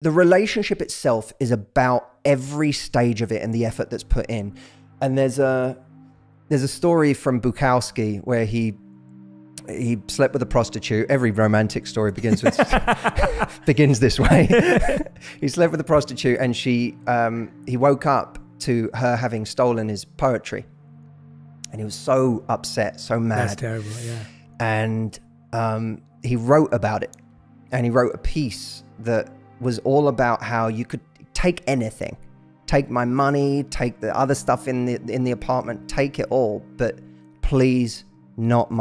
the relationship itself is about every stage of it and the effort that's put in. And there's a story from Bukowski where he slept with a prostitute. Every romantic story begins with begins this way. He slept with a prostitute, and he woke up to her having stolen his poetry, and he was so upset, so mad. That's terrible. Yeah. And he wrote about it, and he wrote a piece that was all about how you could take anything, take my money, take the other stuff in the apartment, take it all, but please not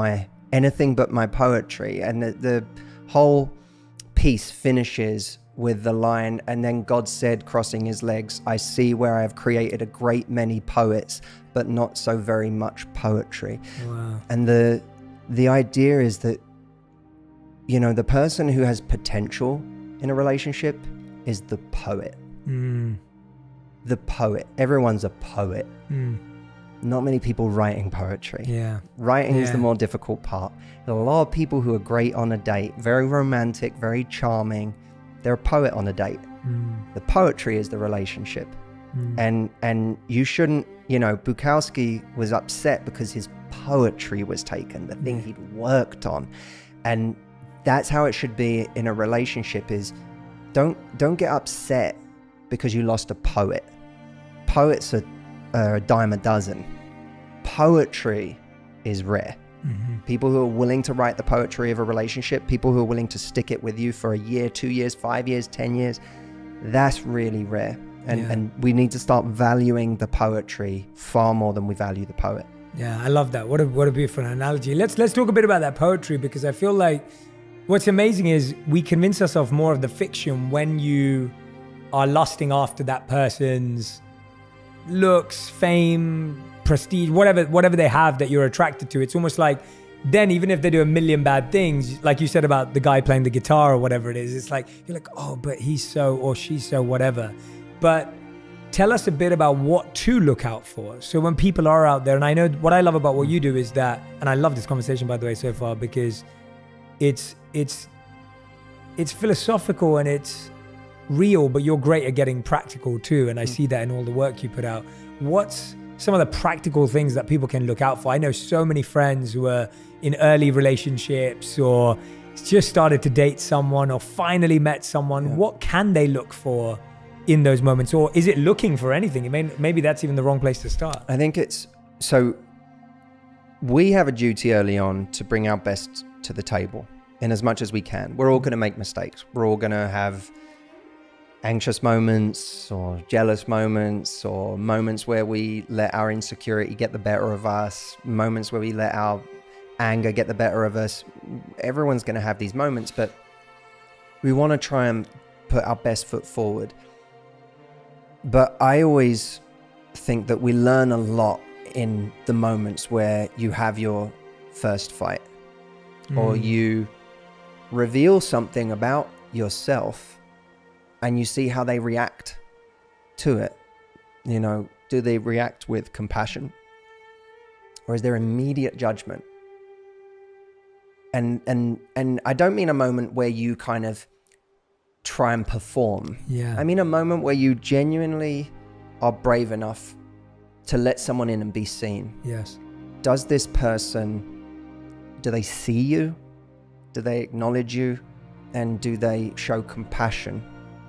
anything but my poetry. And the whole piece finishes with the line, and then God said, crossing his legs, I see where I have created a great many poets, but not so very much poetry. Wow. And the idea is that, you know, the person who has potential in a relationship is the poet. The poet. Everyone's a poet. Not many people writing poetry. Yeah. Writing is the more difficult part. There are a lot of people who are great on a date, very romantic, very charming. They're a poet on a date. The poetry is the relationship. And you shouldn't, you know, Bukowski was upset because his poetry was taken, the thing he'd worked on. And that's how it should be in a relationship, is don't get upset because you lost a poet. Poets are a dime a dozen. Poetry is rare. People who are willing to write the poetry of a relationship, people who are willing to stick it with you for a year, 2 years, 5 years, 10 years, that's really rare. And we need to start valuing the poetry far more than we value the poet. Yeah, I love that. What a beautiful analogy. Let's talk a bit about that poetry, because I feel like what's amazing is we convince ourselves more of the fiction when you are lusting after that person's looks, fame, prestige, whatever they have that you're attracted to. It's almost like then, even if they do a million bad things, like you said about the guy playing the guitar or whatever it is, it's like, you're like, oh, but he's so, or she's so, whatever. But tell us a bit about what to look out for. So when people are out there, and I know what I love about what you do is that, and I love this conversation, by the way, so far, because it's philosophical and it's real, but you're great at getting practical too. And I see that in all the work you put out. What's some of the practical things that people can look out for? I know so many friends who are in early relationships or just started to date someone or finally met someone. What can they look for in those moments? Or is it looking for anything? Maybe that's even the wrong place to start. I think so we have a duty early on to bring our best to the table in as much as we can. We're all going to make mistakes. We're all going to have anxious moments or jealous moments, or moments where we let our insecurity get the better of us, moments where we let our anger get the better of us. Everyone's going to have these moments, but we want to try and put our best foot forward. But I always think that we learn a lot in the moments where you have your first fight, or you reveal something about yourself and you see how they react to it. You know, do they react with compassion, or is there immediate judgment? And I don't mean a moment where you kind of try and perform. I mean a moment where you genuinely are brave enough to let someone in and be seen. Does this person, do they see you? Do they acknowledge you? And do they show compassion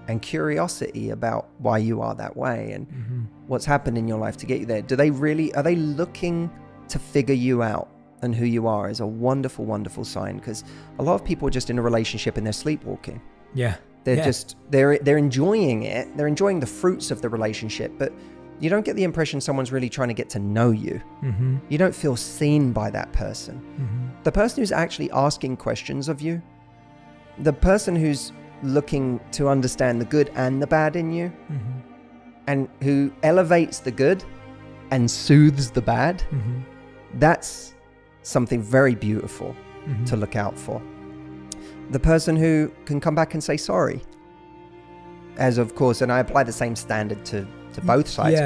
and curiosity about why you are that way and what's happened in your life to get you there? Are they looking to figure you out? And who you are is a wonderful, wonderful sign, because a lot of people are just in a relationship and they're sleepwalking. They're enjoying it. They're enjoying the fruits of the relationship, but you don't get the impression someone's really trying to get to know you. You don't feel seen by that person. The person who's actually asking questions of you, the person who's looking to understand the good and the bad in you, and who elevates the good and soothes the bad, that's something very beautiful to look out for. The person who can come back and say sorry, as of course, and I apply the same standard to both sides.